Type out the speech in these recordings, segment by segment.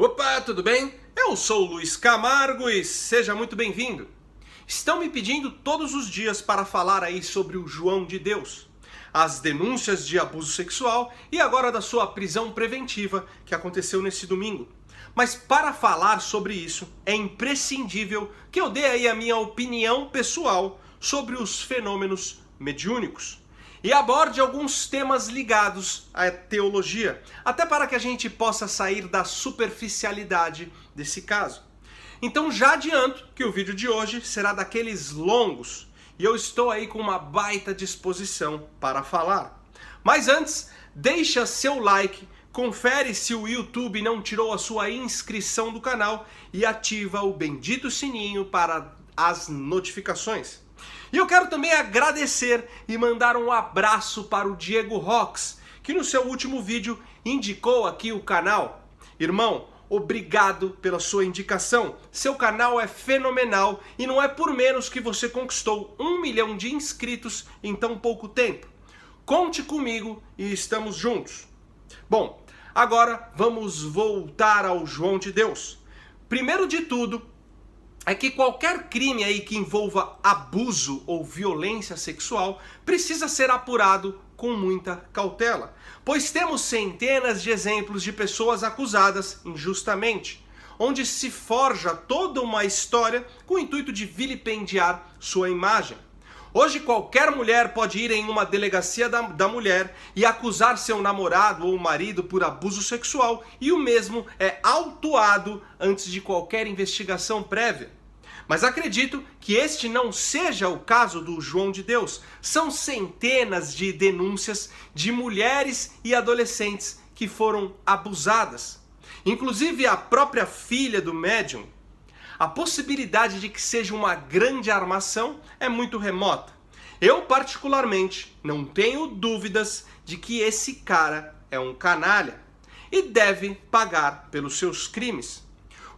Opa, tudo bem? Eu sou o Luiz Camargo e seja muito bem-vindo. Estão me pedindo todos os dias para falar aí sobre o João de Deus, as denúncias de abuso sexual e agora da sua prisão preventiva que aconteceu nesse domingo. Mas para falar sobre isso, é imprescindível que eu dê aí a minha opinião pessoal sobre os fenômenos mediúnicos e aborde alguns temas ligados à teologia, até para que a gente possa sair da superficialidade desse caso. Então já adianto que o vídeo de hoje será daqueles longos, e eu estou aí com uma baita disposição para falar. Mas antes, deixa seu like, confere se o YouTube não tirou a sua inscrição do canal e ativa o bendito sininho para as notificações. E eu quero também agradecer e mandar um abraço para o Diego Rox, que no seu último vídeo indicou aqui o canal. Irmão, obrigado pela sua indicação. Seu canal é fenomenal e não é por menos que você conquistou 1 milhão de inscritos em tão pouco tempo. Conte comigo e estamos juntos. Bom, agora vamos voltar ao João de Deus. Primeiro de tudo, é que qualquer crime aí que envolva abuso ou violência sexual precisa ser apurado com muita cautela, pois temos centenas de exemplos de pessoas acusadas injustamente, onde se forja toda uma história com o intuito de vilipendiar sua imagem. Hoje qualquer mulher pode ir em uma delegacia da mulher e acusar seu namorado ou marido por abuso sexual e o mesmo é autuado antes de qualquer investigação prévia. Mas acredito que este não seja o caso do João de Deus. São centenas de denúncias de mulheres e adolescentes que foram abusadas. Inclusive a própria filha do médium. A possibilidade de que seja uma grande armação é muito remota. Eu, particularmente, não tenho dúvidas de que esse cara é um canalha e deve pagar pelos seus crimes.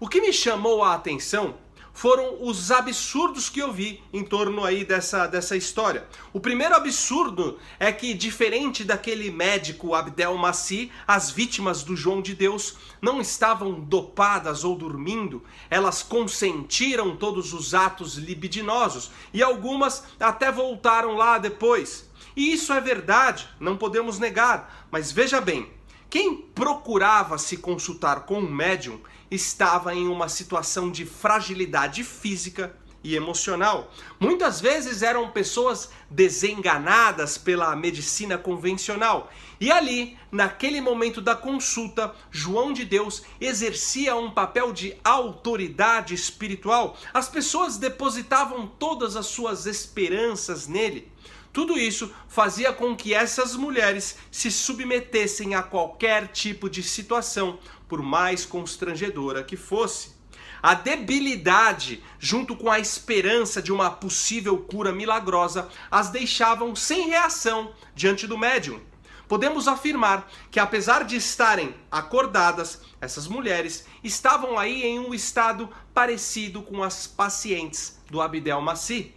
O que me chamou a atenção foram os absurdos que eu vi em torno aí dessa história. O primeiro absurdo é que, diferente daquele médico Abdel Masih, as vítimas do João de Deus não estavam dopadas ou dormindo, elas consentiram todos os atos libidinosos e algumas até voltaram lá depois. E isso é verdade, não podemos negar, mas veja bem, quem procurava se consultar com um médium estava em uma situação de fragilidade física e emocional. Muitas vezes eram pessoas desenganadas pela medicina convencional. E ali, naquele momento da consulta, João de Deus exercia um papel de autoridade espiritual. As pessoas depositavam todas as suas esperanças nele. Tudo isso fazia com que essas mulheres se submetessem a qualquer tipo de situação, por mais constrangedora que fosse. A debilidade, junto com a esperança de uma possível cura milagrosa, as deixavam sem reação diante do médium. Podemos afirmar que, apesar de estarem acordadas, essas mulheres estavam aí em um estado parecido com as pacientes do Abdel Masih.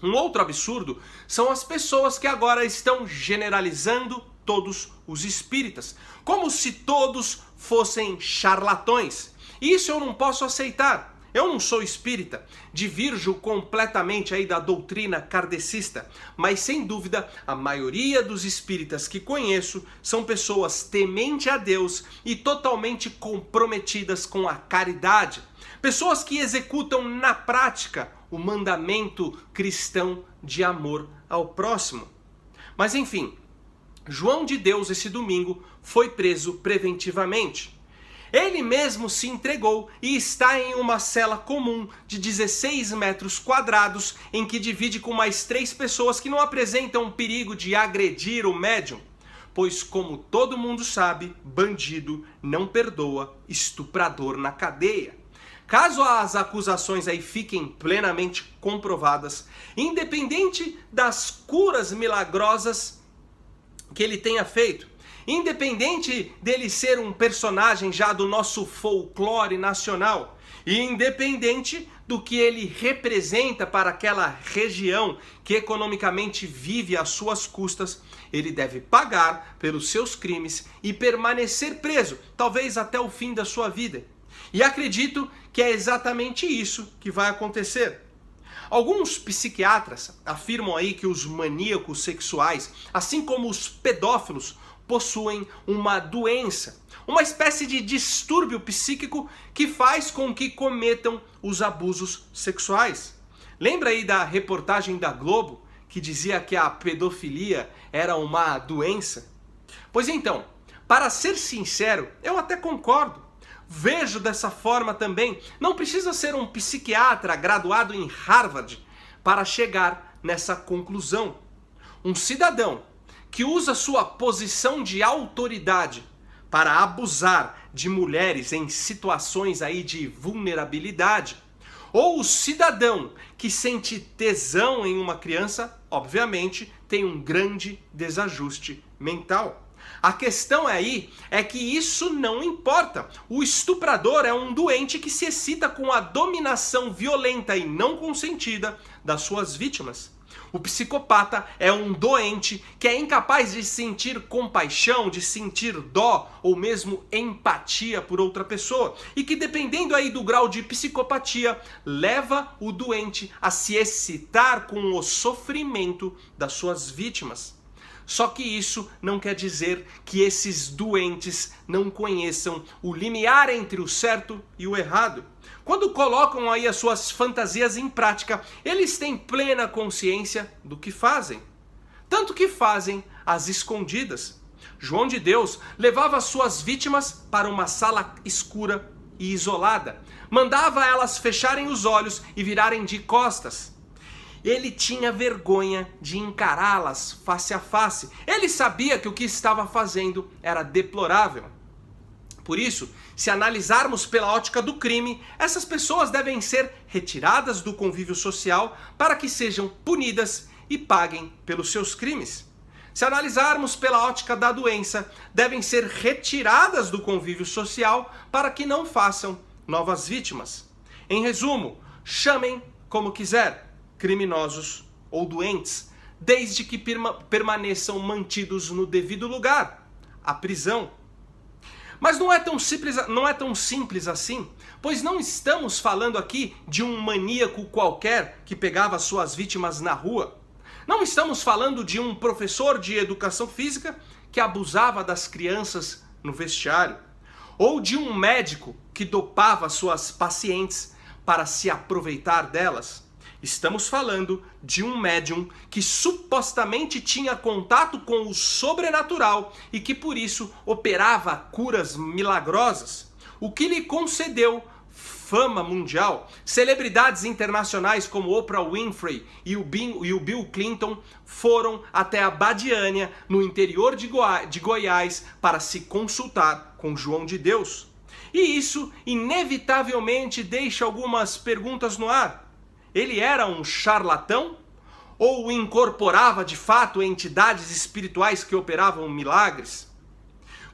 Um outro absurdo são as pessoas que agora estão generalizando todos os espíritas, como se todos fossem charlatões. Isso eu não posso aceitar. Eu não sou espírita, divirjo completamente aí da doutrina kardecista, mas sem dúvida a maioria dos espíritas que conheço são pessoas tementes a Deus e totalmente comprometidas com a caridade. Pessoas que executam na prática o mandamento cristão de amor ao próximo. Mas enfim, João de Deus esse domingo foi preso preventivamente. Ele mesmo se entregou e está em uma cela comum de 16 metros quadrados em que divide com mais 3 pessoas que não apresentam perigo de agredir o médium. Pois, como todo mundo sabe, bandido não perdoa estuprador na cadeia. Caso as acusações aí fiquem plenamente comprovadas, independente das curas milagrosas que ele tenha feito, independente dele ser um personagem já do nosso folclore nacional, e independente do que ele representa para aquela região que economicamente vive às suas custas, ele deve pagar pelos seus crimes e permanecer preso, talvez até o fim da sua vida. E acredito que é exatamente isso que vai acontecer. Alguns psiquiatras afirmam aí que os maníacos sexuais, assim como os pedófilos, possuem uma doença, uma espécie de distúrbio psíquico que faz com que cometam os abusos sexuais. Lembra aí da reportagem da Globo que dizia que a pedofilia era uma doença? Pois então, para ser sincero, eu até concordo. Vejo dessa forma também. Não precisa ser um psiquiatra graduado em Harvard para chegar nessa conclusão. Um cidadão que usa sua posição de autoridade para abusar de mulheres em situações aí de vulnerabilidade, ou o cidadão que sente tesão em uma criança, obviamente tem um grande desajuste mental. A questão aí é que isso não importa. O estuprador é um doente que se excita com a dominação violenta e não consentida das suas vítimas. O psicopata é um doente que é incapaz de sentir compaixão, de sentir dó ou mesmo empatia por outra pessoa e que, dependendo aí do grau de psicopatia, leva o doente a se excitar com o sofrimento das suas vítimas. Só que isso não quer dizer que esses doentes não conheçam o limiar entre o certo e o errado. Quando colocam aí as suas fantasias em prática, eles têm plena consciência do que fazem. Tanto que fazem às escondidas. João de Deus levava suas vítimas para uma sala escura e isolada. Mandava elas fecharem os olhos e virarem de costas. Ele tinha vergonha de encará-las face a face. Ele sabia que o que estava fazendo era deplorável. Por isso, se analisarmos pela ótica do crime, essas pessoas devem ser retiradas do convívio social para que sejam punidas e paguem pelos seus crimes. Se analisarmos pela ótica da doença, devem ser retiradas do convívio social para que não façam novas vítimas. Em resumo, chamem como quiser, criminosos ou doentes, desde que permaneçam mantidos no devido lugar, a prisão. Mas não é tão simples assim, pois não estamos falando aqui de um maníaco qualquer que pegava suas vítimas na rua. Não estamos falando de um professor de educação física que abusava das crianças no vestiário, ou de um médico que dopava suas pacientes para se aproveitar delas. Estamos falando de um médium que supostamente tinha contato com o sobrenatural e que por isso operava curas milagrosas, o que lhe concedeu fama mundial. Celebridades internacionais como Oprah Winfrey e o Bill Clinton foram até a Badiânia, no interior de Goiás, para se consultar com João de Deus. E isso inevitavelmente deixa algumas perguntas no ar. Ele era um charlatão? Ou incorporava de fato entidades espirituais que operavam milagres?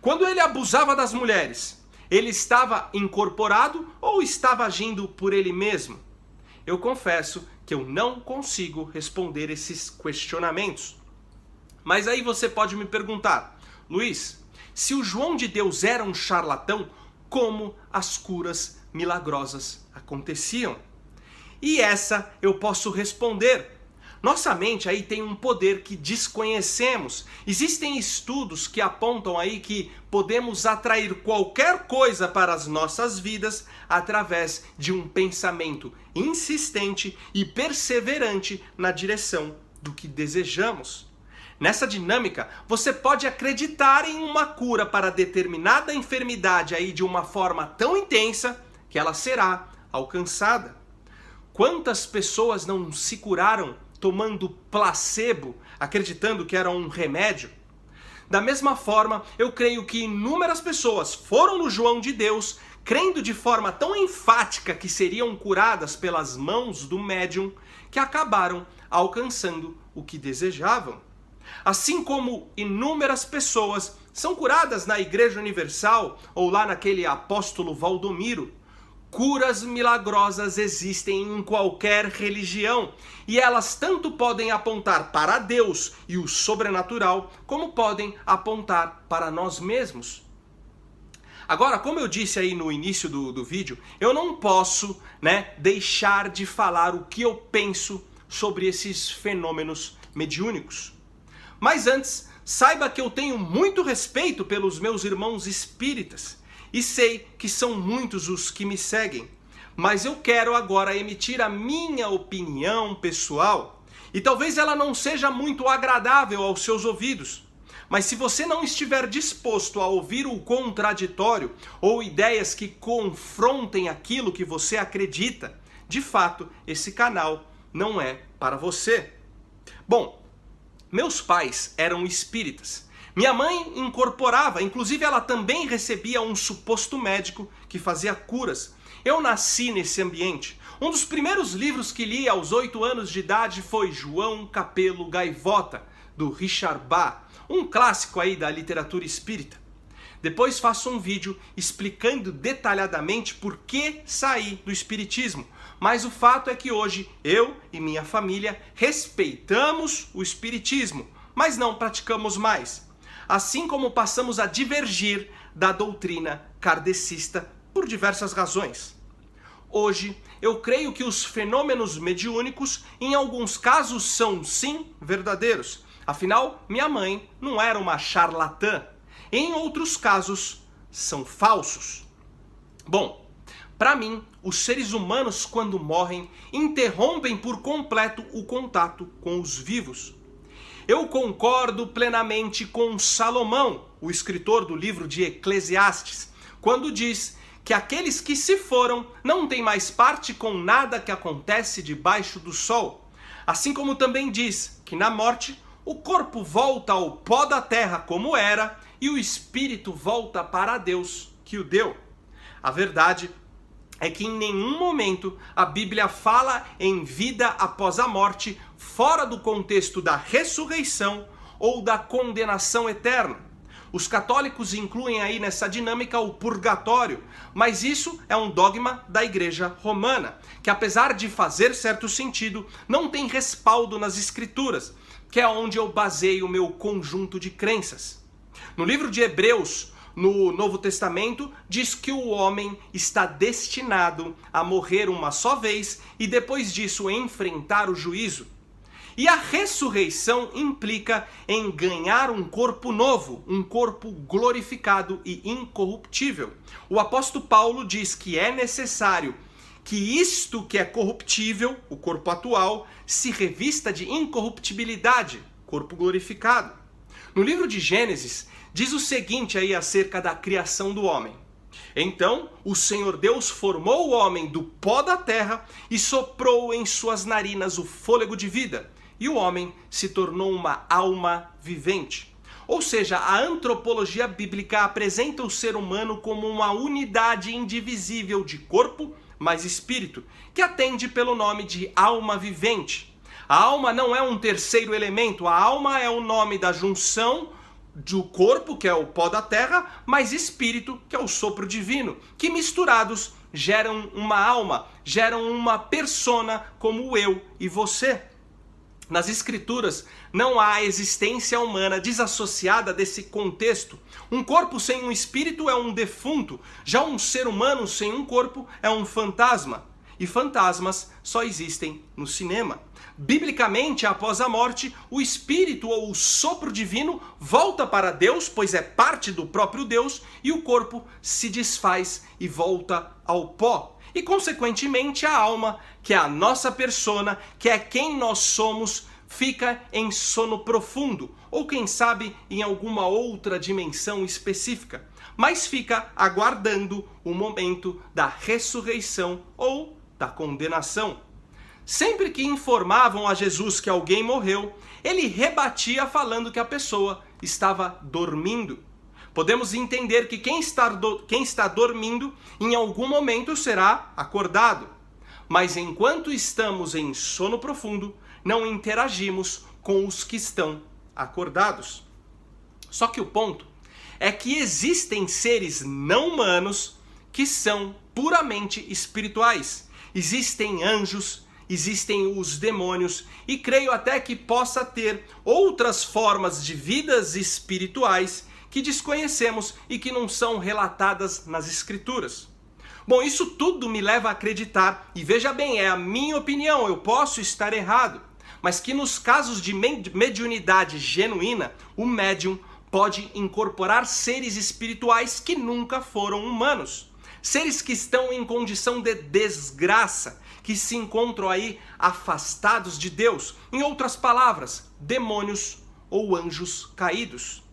Quando ele abusava das mulheres, ele estava incorporado ou estava agindo por ele mesmo? Eu confesso que eu não consigo responder esses questionamentos. Mas aí você pode me perguntar, Luiz, se o João de Deus era um charlatão, como as curas milagrosas aconteciam? E essa eu posso responder. Nossa mente aí tem um poder que desconhecemos. Existem estudos que apontam aí que podemos atrair qualquer coisa para as nossas vidas através de um pensamento insistente e perseverante na direção do que desejamos. Nessa dinâmica, você pode acreditar em uma cura para determinada enfermidade aí de uma forma tão intensa que ela será alcançada. Quantas pessoas não se curaram tomando placebo, acreditando que era um remédio? Da mesma forma, eu creio que inúmeras pessoas foram no João de Deus, crendo de forma tão enfática que seriam curadas pelas mãos do médium, que acabaram alcançando o que desejavam. Assim como inúmeras pessoas são curadas na Igreja Universal ou lá naquele apóstolo Valdomiro, Curas milagrosas existem em qualquer religião e elas tanto podem apontar para Deus e o sobrenatural, como podem apontar para nós mesmos. Agora, como eu disse aí no início do vídeo, eu não posso, deixar de falar o que eu penso sobre esses fenômenos mediúnicos. Mas antes, saiba que eu tenho muito respeito pelos meus irmãos espíritas e sei que são muitos os que me seguem. Mas eu quero agora emitir a minha opinião pessoal e talvez ela não seja muito agradável aos seus ouvidos. Mas se você não estiver disposto a ouvir o contraditório ou ideias que confrontem aquilo que você acredita, de fato, esse canal não é para você. Bom, meus pais eram espíritas. Minha mãe incorporava, inclusive ela também recebia um suposto médico que fazia curas. Eu nasci nesse ambiente. Um dos primeiros livros que li aos 8 anos de idade foi João Capelo Gaivota, do Richard Bach, um clássico aí da literatura espírita. Depois faço um vídeo explicando detalhadamente por que saí do espiritismo. Mas o fato é que hoje eu e minha família respeitamos o espiritismo, mas não praticamos mais. Assim como passamos a divergir da doutrina kardecista por diversas razões. Hoje, eu creio que os fenômenos mediúnicos, em alguns casos, são sim verdadeiros. Afinal, minha mãe não era uma charlatã. Em outros casos, são falsos. Bom, para mim, os seres humanos, quando morrem, interrompem por completo o contato com os vivos. Eu concordo plenamente com Salomão, o escritor do livro de Eclesiastes, quando diz que aqueles que se foram não têm mais parte com nada que acontece debaixo do sol. Assim como também diz que na morte o corpo volta ao pó da terra como era e o espírito volta para Deus que o deu. A verdade é que em nenhum momento a Bíblia fala em vida após a morte fora do contexto da ressurreição ou da condenação eterna. Os católicos incluem aí nessa dinâmica o purgatório, mas isso é um dogma da Igreja Romana, que apesar de fazer certo sentido, não tem respaldo nas Escrituras, que é onde eu baseio o meu conjunto de crenças. No livro de Hebreus, no Novo Testamento, diz que o homem está destinado a morrer uma só vez e depois disso enfrentar o juízo. E a ressurreição implica em ganhar um corpo novo, um corpo glorificado e incorruptível. O apóstolo Paulo diz que é necessário que isto que é corruptível, o corpo atual, se revista de incorruptibilidade, corpo glorificado. No livro de Gênesis, diz o seguinte aí acerca da criação do homem. Então, o Senhor Deus formou o homem do pó da terra e soprou em suas narinas o fôlego de vida, e o homem se tornou uma alma vivente. Ou seja, a antropologia bíblica apresenta o ser humano como uma unidade indivisível de corpo mais espírito, que atende pelo nome de alma vivente. A alma não é um terceiro elemento, a alma é o nome da junção do corpo, que é o pó da terra, mais espírito, que é o sopro divino, que misturados geram uma alma, geram uma persona como eu e você. Nas Escrituras não há existência humana desassociada desse contexto. Um corpo sem um espírito é um defunto, já um ser humano sem um corpo é um fantasma. E fantasmas só existem no cinema. Biblicamente, após a morte, o espírito ou o sopro divino volta para Deus, pois é parte do próprio Deus, e o corpo se desfaz e volta ao pó. E, consequentemente, a alma, que é a nossa persona, que é quem nós somos, fica em sono profundo, ou quem sabe em alguma outra dimensão específica, mas fica aguardando o momento da ressurreição ou da condenação. Sempre que informavam a Jesus que alguém morreu, ele rebatia falando que a pessoa estava dormindo. Podemos entender que quem está dormindo, em algum momento será acordado. Mas enquanto estamos em sono profundo, não interagimos com os que estão acordados. Só que o ponto é que existem seres não humanos que são puramente espirituais. Existem anjos, existem os demônios, e creio até que possa ter outras formas de vidas espirituais que desconhecemos e que não são relatadas nas Escrituras. Bom, isso tudo me leva a acreditar, e veja bem, é a minha opinião, eu posso estar errado, mas que nos casos de mediunidade genuína, o médium pode incorporar seres espirituais que nunca foram humanos. Seres que estão em condição de desgraça, que se encontram aí afastados de Deus. Em outras palavras, demônios ou anjos caídos.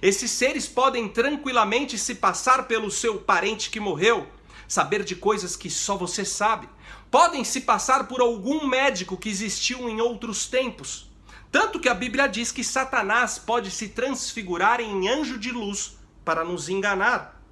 Esses seres podem tranquilamente se passar pelo seu parente que morreu, saber de coisas que só você sabe. Podem se passar por algum médico que existiu em outros tempos. Tanto que a Bíblia diz que Satanás pode se transfigurar em anjo de luz para nos enganar.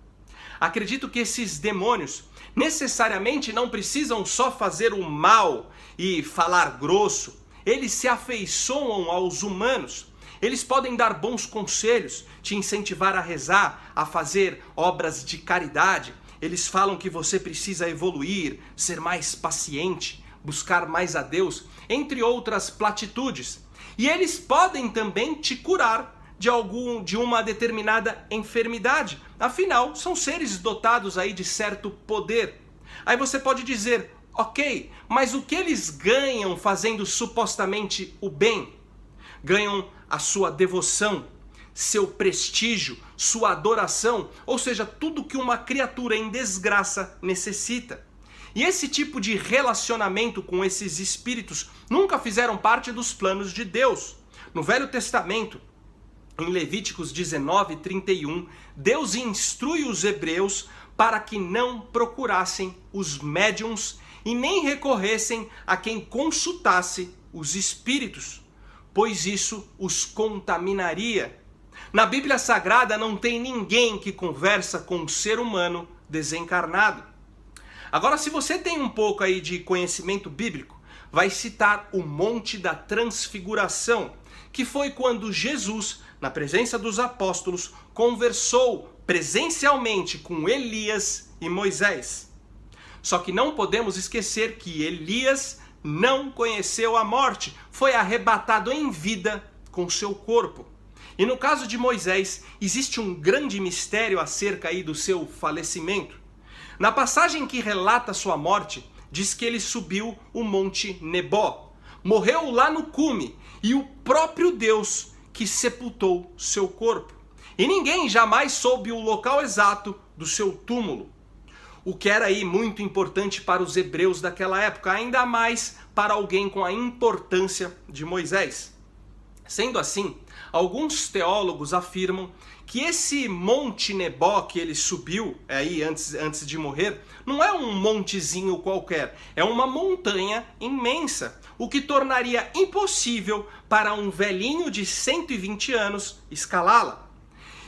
Acredito que esses demônios necessariamente não precisam só fazer o mal e falar grosso. Eles se afeiçoam aos humanos. Eles podem dar bons conselhos, te incentivar a rezar, a fazer obras de caridade. Eles falam que você precisa evoluir, ser mais paciente, buscar mais a Deus, entre outras platitudes. E eles podem também te curar de uma determinada enfermidade. Afinal, são seres dotados aí de certo poder. Aí você pode dizer, ok, mas o que eles ganham fazendo supostamente o bem? Ganham a sua devoção, seu prestígio, sua adoração, ou seja, tudo que uma criatura em desgraça necessita. E esse tipo de relacionamento com esses espíritos nunca fizeram parte dos planos de Deus. No Velho Testamento, em Levíticos 19:31, Deus instrui os hebreus para que não procurassem os médiuns e nem recorressem a quem consultasse os espíritos, pois isso os contaminaria. Na Bíblia Sagrada não tem ninguém que conversa com um ser humano desencarnado. Agora, se você tem um pouco aí de conhecimento bíblico, vai citar o Monte da Transfiguração, que foi quando Jesus, na presença dos apóstolos, conversou presencialmente com Elias e Moisés. Só que não podemos esquecer que Elias não conheceu a morte, foi arrebatado em vida com seu corpo. E no caso de Moisés, existe um grande mistério acerca aí do seu falecimento. Na passagem que relata sua morte, diz que ele subiu o Monte Nebó, morreu lá no cume, e o próprio Deus que sepultou seu corpo. E ninguém jamais soube o local exato do seu túmulo. O que era aí muito importante para os hebreus daquela época, ainda mais para alguém com a importância de Moisés. Sendo assim, alguns teólogos afirmam que esse Monte Nebó que ele subiu aí antes de morrer, não é um montezinho qualquer, é uma montanha imensa, o que tornaria impossível para um velhinho de 120 anos escalá-la.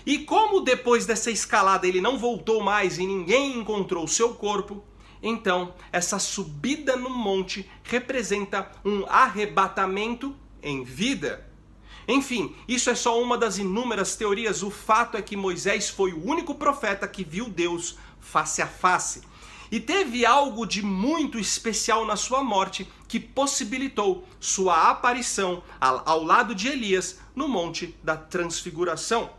E como depois dessa escalada ele não voltou mais e ninguém encontrou seu corpo, então essa subida no monte representa um arrebatamento em vida. Enfim, isso é só uma das inúmeras teorias. O fato é que Moisés foi o único profeta que viu Deus face a face. E teve algo de muito especial na sua morte que possibilitou sua aparição ao lado de Elias no Monte da Transfiguração.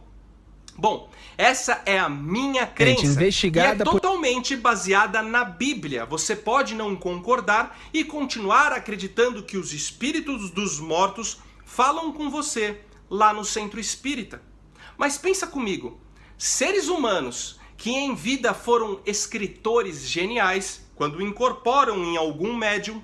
Bom, essa é a minha crença, e é totalmente baseada na Bíblia. Você pode não concordar e continuar acreditando que os espíritos dos mortos falam com você lá no centro espírita. Mas pensa comigo, seres humanos que em vida foram escritores geniais, quando incorporam em algum médium,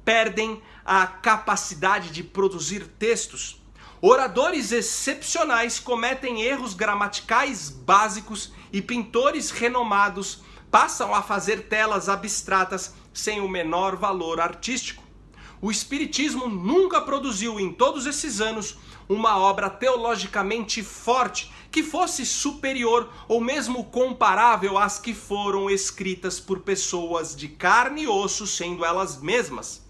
perdem a capacidade de produzir textos. Oradores excepcionais cometem erros gramaticais básicos e pintores renomados passam a fazer telas abstratas sem o menor valor artístico. O Espiritismo nunca produziu em todos esses anos uma obra teologicamente forte que fosse superior ou mesmo comparável às que foram escritas por pessoas de carne e osso, sendo elas mesmas.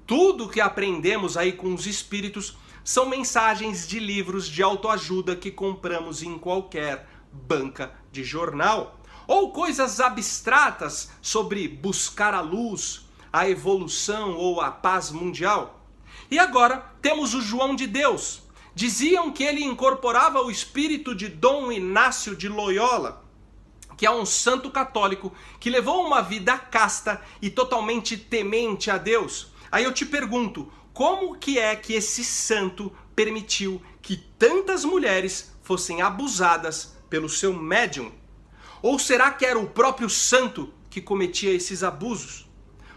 Tudo que aprendemos aí com os espíritos são mensagens de livros de autoajuda que compramos em qualquer banca de jornal. ou coisas abstratas sobre buscar a luz, a evolução ou a paz mundial. E agora temos o João de Deus. Diziam que ele incorporava o espírito de Dom Inácio de Loyola, que é um santo católico que levou uma vida casta e totalmente temente a Deus. Aí eu te pergunto, como que é que esse santo permitiu que tantas mulheres fossem abusadas pelo seu médium? Ou será que era o próprio santo que cometia esses abusos?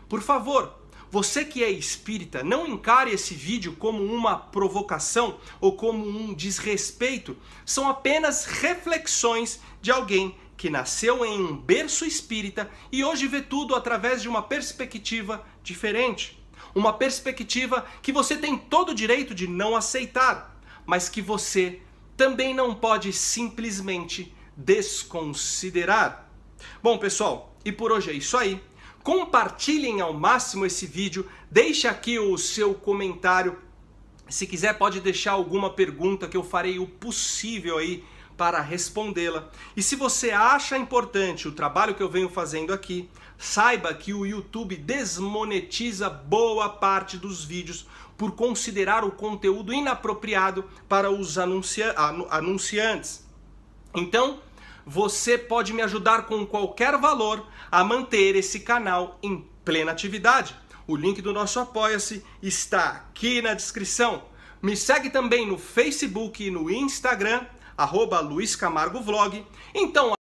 Por favor, você que é espírita, não encare esse vídeo como uma provocação ou como um desrespeito. São apenas reflexões de alguém que nasceu em um berço espírita e hoje vê tudo através de uma perspectiva diferente. Uma perspectiva que você tem todo o direito de não aceitar, mas que você também não pode simplesmente desconsiderar. Bom, pessoal, e por hoje é isso aí. Compartilhem ao máximo esse vídeo, deixe aqui o seu comentário. Se quiser pode deixar alguma pergunta que eu farei o possível aí para respondê-la. E se você acha importante o trabalho que eu venho fazendo aqui, saiba que o YouTube desmonetiza boa parte dos vídeos por considerar o conteúdo inapropriado para os anunciantes. Então, você pode me ajudar com qualquer valor a manter esse canal em plena atividade. O link do nosso Apoia-se está aqui na descrição. Me segue também no Facebook e no Instagram, @LuizCamargoVlog. Então,